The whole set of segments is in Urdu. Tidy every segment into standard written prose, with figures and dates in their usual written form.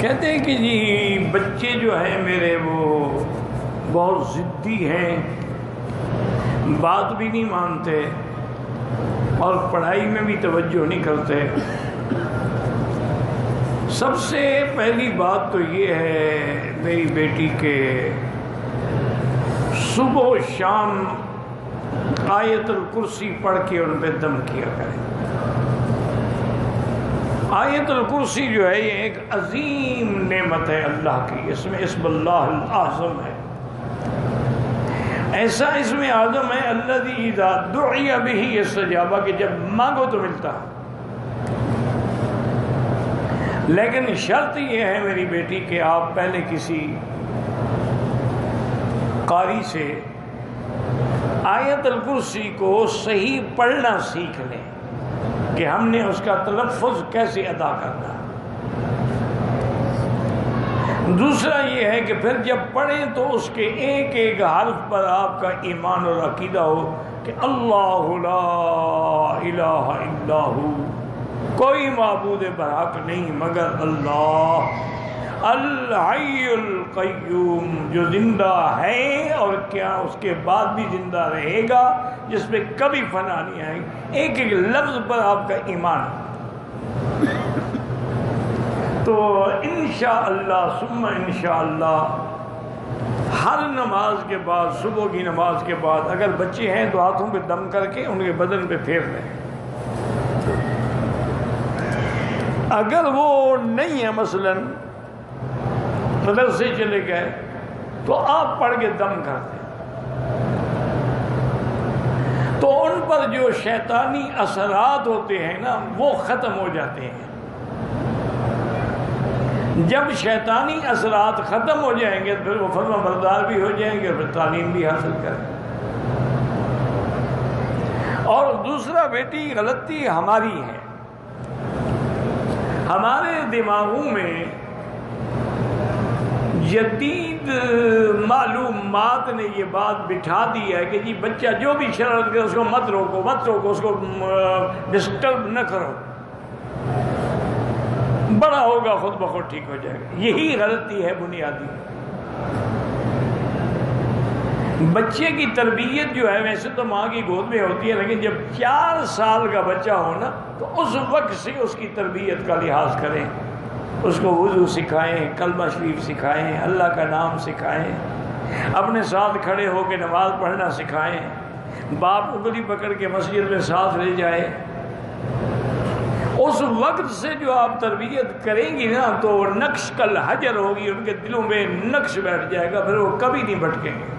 کہتے ہیں کہ جی بچے جو ہیں میرے وہ بہت ضدی ہیں، بات بھی نہیں مانتے اور پڑھائی میں بھی توجہ نہیں کرتے۔ سب سے پہلی بات تو یہ ہے میری بیٹی کے صبح و شام آیت الکرسی پڑھ کے ان پہ دم کیا کریں۔ آیت الکرسی جو ہے یہ ایک عظیم نعمت ہے اللہ کی، اس میں اسم اللہ الاعظم ہے، ایسا اسم اعظم ہے الذی اذا دعی بہ استجاب، کہ جب مانگو تو ملتا۔ لیکن شرط یہ ہے میری بیٹی کہ آپ پہلے کسی قاری سے آیت الکرسی کو صحیح پڑھنا سیکھ لیں کہ ہم نے اس کا تلفظ کیسے ادا کرنا۔ دوسرا یہ ہے کہ پھر جب پڑھیں تو اس کے ایک ایک حرف پر آپ کا ایمان اور عقیدہ ہو کہ اللہ لا الہ الا ہو، کوئی معبود برحق نہیں مگر اللہ، الحی القیوم، جو زندہ ہے اور کیا اس کے بعد بھی زندہ رہے گا، جس پہ کبھی فنا نہیں آئے گی۔ ایک ایک لفظ پر آپ کا ایمان۔ تو انشاءاللہ ثم انشاءاللہ ہر نماز کے بعد، صبح کی نماز کے بعد اگر بچے ہیں تو ہاتھوں پہ دم کر کے ان کے بدن پہ پھیر لیں۔ اگر وہ نہیں ہے مثلاً مدرسے چلے گئے تو آپ پڑھ کے دم کر دیں، تو ان پر جو شیطانی اثرات ہوتے ہیں نا وہ ختم ہو جاتے ہیں۔ جب شیطانی اثرات ختم ہو جائیں گے پھر وہ فرما بردار بھی ہو جائیں گے، پھر تعلیم بھی حاصل کریں۔ اور دوسرا بیٹی غلطی ہماری ہے، ہمارے دماغوں میں جدید معلومات نے یہ بات بٹھا دی ہے کہ جی بچہ جو بھی شرارت کرے اس کو مت روکو، اس کو ڈسٹرب نہ کرو، بڑا ہوگا خود بخود ٹھیک ہو جائے گا۔ یہی غلطی ہے بنیادی۔ بچے کی تربیت جو ہے ویسے تو ماں کی گود میں ہوتی ہے، لیکن جب 4 سال کا بچہ ہو نا تو اس وقت سے اس کی تربیت کا لحاظ کریں، اس کو وضو سکھائیں، کلمہ شریف سکھائیں، اللہ کا نام سکھائیں، اپنے ساتھ کھڑے ہو کے نماز پڑھنا سکھائیں، باپ انگلی پکڑ کے مسجد میں ساتھ لے جائیں۔ اس وقت سے جو آپ تربیت کریں گی نا تو نقش کل حجر ہوگی، ان کے دلوں میں نقش بیٹھ جائے گا، پھر وہ کبھی نہیں بھٹکیں گے۔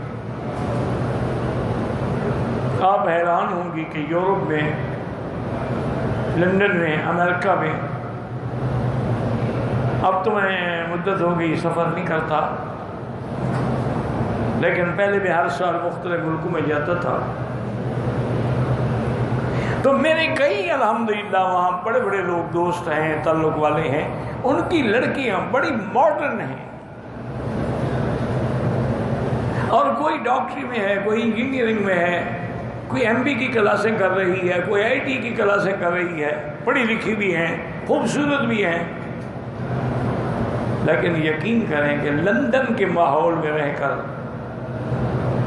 آپ حیران ہوں گی کہ یورپ میں، لندن میں، امریکہ میں، اب تو میں مدت ہو گئی سفر نہیں کرتا، لیکن پہلے بھی ہر سال مختلف ملکوں میں جاتا تھا، تو میرے کئی الحمدللہ وہاں بڑے بڑے لوگ دوست ہیں، تعلق والے ہیں، ان کی لڑکیاں بڑی ماڈرن ہیں، اور کوئی ڈاکٹری میں ہے، کوئی انجینئرنگ میں ہے، کوئی ایم بی کی کلاسیں کر رہی ہے، کوئی آئی ٹی کی کلاسیں کر رہی ہے، پڑھی لکھی بھی ہیں، خوبصورت بھی ہیں۔ لیکن یقین کریں کہ لندن کے ماحول میں رہ کر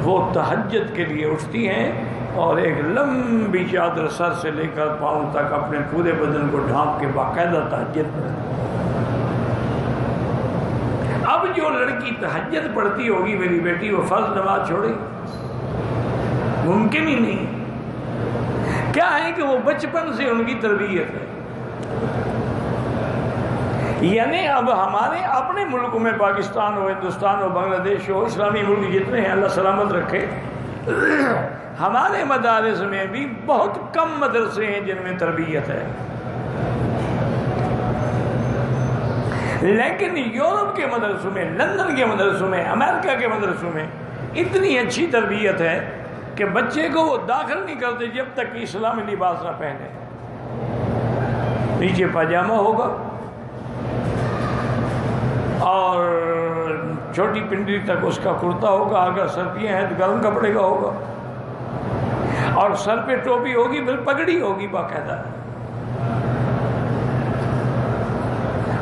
وہ تہجد کے لیے اٹھتی ہیں اور ایک لمبی چادر سر سے لے کر پاؤں تک اپنے پورے بدن کو ڈھانپ کے باقاعدہ تہجد پڑھتی۔ اب جو لڑکی تہجد پڑھتی ہوگی میری بیٹی، وہ فرض نماز چھوڑے گی؟ ممکن ہی نہیں۔ کیا ہے کہ وہ بچپن سے ان کی تربیت ہے۔ یعنی اب ہمارے اپنے ملکوں میں، پاکستان ہو، ہندوستان ہو، بنگلہ دیش ہو، اسلامی ملک جتنے ہیں اللہ سلامت رکھے، ہمارے مدارس میں بھی بہت کم مدرسے ہیں جن میں تربیت ہے، لیکن یورپ کے مدرسوں میں، لندن کے مدرسوں میں، امریکہ کے مدرسوں میں اتنی اچھی تربیت ہے کہ بچے کو وہ داخل نہیں کرتے جب تک کہ اسلامی لباس نہ پہنے۔ نیچے پاجامہ ہوگا اور چھوٹی پنڈلی تک اس کا کرتا ہوگا، اگر سردیاں ہیں تو گرم کپڑے کا ہوگا، اور سر پہ ٹوپی ہوگی، پھر پگڑی ہوگی باقاعدہ۔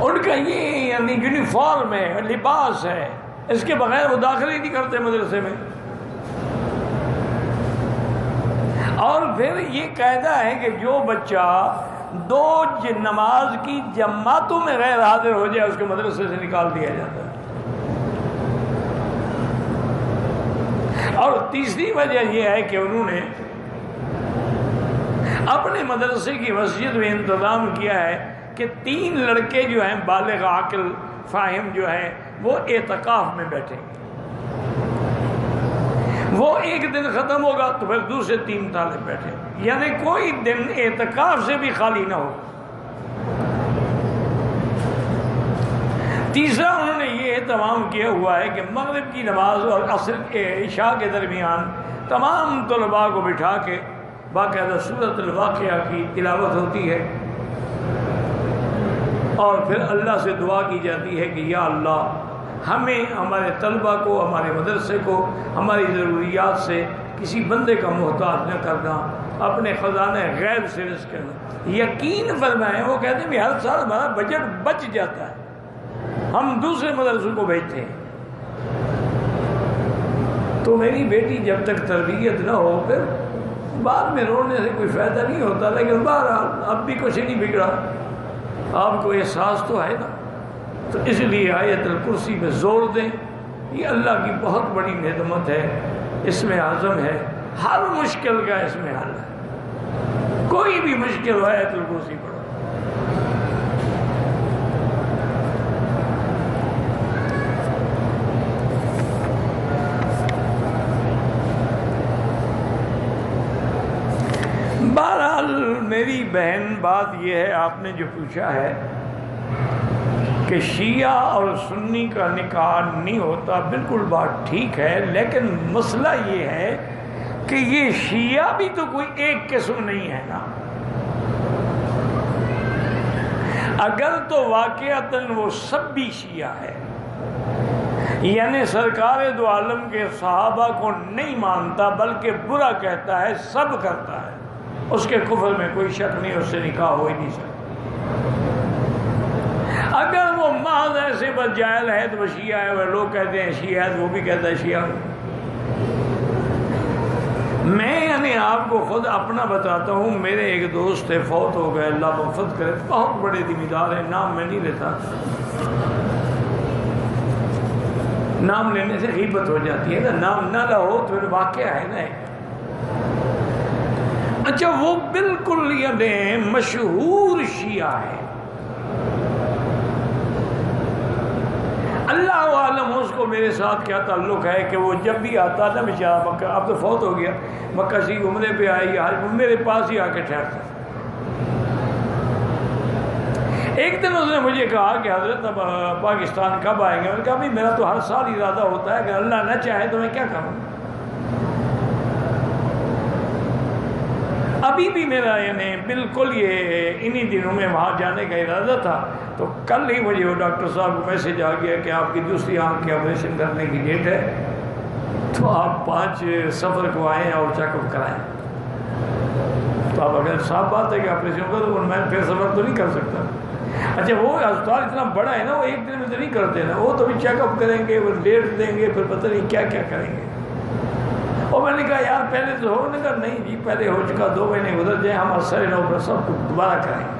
ان کا یہ یعنی یونیفارم ہے، لباس ہے، اس کے بغیر وہ داخل ہی نہیں کرتے مدرسے میں۔ اور پھر یہ قاعدہ ہے کہ جو بچہ 2 نماز کی جماعتوں میں غیر حاضر ہو جائے اس کو مدرسے سے نکال دیا جاتا ہے۔ اور تیسری وجہ یہ ہے کہ انہوں نے اپنے مدرسے کی مسجد میں انتظام کیا ہے کہ 3 لڑکے جو ہیں بالغ عاقل فاہم جو ہیں وہ اعتکاف میں بیٹھیں گے۔ وہ ایک دن ختم ہوگا تو پھر دوسرے 3 طالب بیٹھیں گے، یعنی کوئی دن اعتکاف سے بھی خالی نہ ہو۔ تیسرا انہوں نے یہ اہتمام کیا ہوا ہے کہ مغرب کی نماز اور عصر کے عشاء کے درمیان تمام طلباء کو بٹھا کے باقاعدہ سورۃ الواقعہ کی تلاوت ہوتی ہے، اور پھر اللہ سے دعا کی جاتی ہے کہ یا اللہ ہمیں، ہمارے طلباء کو، ہمارے مدرسے کو ہماری ضروریات سے کسی بندے کا محتاج نہ کرنا، اپنے خزانہ غیب سے رزق کرنا۔ یقین فرمائیں، وہ کہتے ہیں کہ ہر سال ہمارا بجٹ بچ جاتا ہے، ہم دوسرے مدرسوں کو بھیجتے ہیں۔ تو میری بیٹی جب تک تربیت نہ ہو پھر بعد میں رونے سے کوئی فائدہ نہیں ہوتا، لیکن بہرحال اب بھی کچھ نہیں بگڑا، آپ کو احساس تو ہے نا۔ تو اس لیے آیت الکرسی میں زور دیں، یہ اللہ کی بہت بڑی نعمت ہے، اس میں عزم ہے، ہر مشکل کا اس میں حل ہے، کوئی بھی مشکل ہو آیت الکرسی پڑھو۔ بہرحال میری بہن بات یہ ہے، آپ نے جو پوچھا ہے کہ شیعہ اور سنی کا نکاح نہیں ہوتا، بالکل بات ٹھیک ہے، لیکن مسئلہ یہ ہے کہ یہ شیعہ بھی تو کوئی ایک قسم نہیں ہے نا۔ اگر تو واقعتاً وہ سب بھی شیعہ ہے، یعنی سرکار دو عالم کے صحابہ کو نہیں مانتا بلکہ برا کہتا ہے، سب کرتا ہے، اس کے کفر میں کوئی شک نہیں، اس سے نکاح ہو ہی نہیں سکتا۔ اگر وہ محض ایسے بس جاہل ہے تو وہ شیعہ ہے، وہ لوگ کہتے ہیں شیعہ ہے، وہ بھی کہتا ہے شیعہ۔ میں یعنی آپ کو خود اپنا بتاتا ہوں، میرے ایک دوست تھے، فوت ہو گئے، اللہ مغفرت کرے، بہت بڑے ذمہ دار ہیں، نام میں نہیں لیتا، نام لینے سے غیبت ہو جاتی ہے نا، نام نہ لو تو پھر واقعہ ہے نا۔ اچھا، وہ بالکل یعنی مشہور شیعہ ہے، اللہ عالم اس کو میرے ساتھ کیا تعلق ہے کہ وہ جب بھی آتا نا بیچارہ مکہ، اب تو فوت ہو گیا، مکہ سے عمرے پہ آئی، میرے پاس ہی آ کے ٹھہرتا۔ ایک دن اس نے مجھے کہا کہ حضرت اب پاکستان کب آئیں گے؟ میں نے کہا بھائی میرا تو ہر سال ارادہ ہوتا ہے کہ اللہ نہ چاہے تو میں کیا کروں، ابھی بھی میرا یعنی بالکل یہ انہی دنوں میں وہاں جانے کا ارادہ تھا۔ تو کل ہی مجھے وہ ڈاکٹر صاحب کو میسج آ گیا کہ آپ کی دوسری آنکھ کی آپریشن کرنے کی ڈیٹ ہے، تو آپ 5 صفر کو آئیں اور چیک اپ کرائیں۔ تو اب اگر صاف بات ہے کہ آپریشن کا تو میں پھر سفر تو نہیں کر سکتا۔ اچھا، وہ اسپتال اتنا بڑا ہے نا، وہ ایک دن میں تو نہیں کرتے نا، وہ تو بھی چیک اپ کریں گے، وہ ڈیٹ دیں گے، پھر پتہ نہیں کیا کیا کریں گے۔ اور میں نے کہا یار پہلے تو ہو، نے کہا نہیں جی پہلے ہو چکا، 2 مہینے گزر جائیں، ہم اثر نو پر سب کو دوبارہ کریں گے،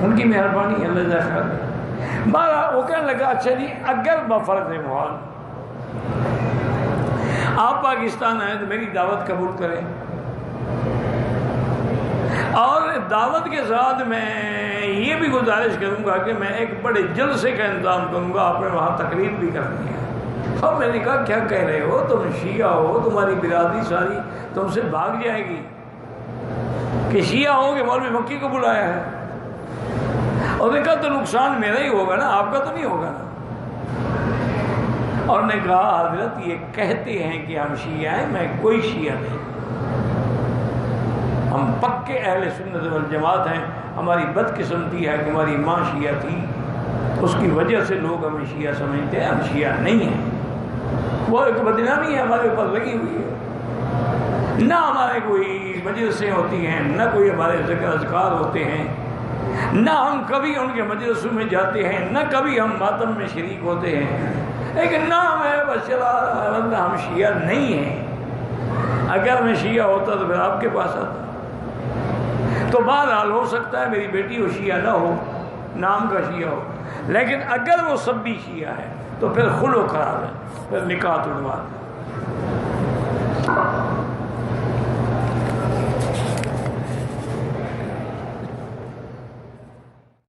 ان کی مہربانی اللہ جزائے خیر۔ بارہ وہ کہنے لگا اچھا جی اگر بفرض محال آپ پاکستان آئیں تو میری دعوت قبول کریں، اور دعوت کے ساتھ میں یہ بھی گزارش کروں گا کہ میں ایک بڑے جلسے کا انتظام کروں گا، آپ نے وہاں تقریر بھی کرنی ہے۔ اور میں نے کہا کیا کہہ رہے ہو، تم شیعہ ہو، تمہاری برادری ساری تم سے بھاگ جائے گی کہ شیعہ ہو کہ مولوی مکی کو بلایا ہے؟ اور نے کہا تو نقصان میرا ہی ہوگا نا، آپ کا تو نہیں ہوگا نا۔ اور نے کہا حضرت یہ کہتے ہیں کہ ہم شیعہ ہیں، میں کوئی شیعہ نہیں، ہم پکے اہل سنت والجماعت ہیں، ہماری بدقسمتی ہے کہ ہماری ماں شیعہ تھی، اس کی وجہ سے لوگ ہمیں شیعہ سمجھتے ہیں، ہم شیعہ نہیں ہیں۔ وہ ایک بدنامی ہے ہمارے اوپر لگی ہوئی ہے، نہ ہمارے کوئی مجلسیں ہوتی ہیں، نہ کوئی ہمارے ذکر اذکار ہوتے ہیں، نہ ہم کبھی ان کے مجلسوں میں جاتے ہیں، نہ کبھی ہم ماتم میں شریک ہوتے ہیں، لیکن نام ہے بس چلا ورنہ ہم شیعہ نہیں ہیں۔ اگر میں شیعہ ہوتا تو پھر آپ کے پاس آتا۔ تو بہرحال ہو سکتا ہے میری بیٹی وہ شیعہ نہ ہو، نام کا شیعہ ہو، لیکن اگر وہ سب بھی شیعہ ہے تو پھر خلو خراب ہے، پھر نکاح توڑوا دیں۔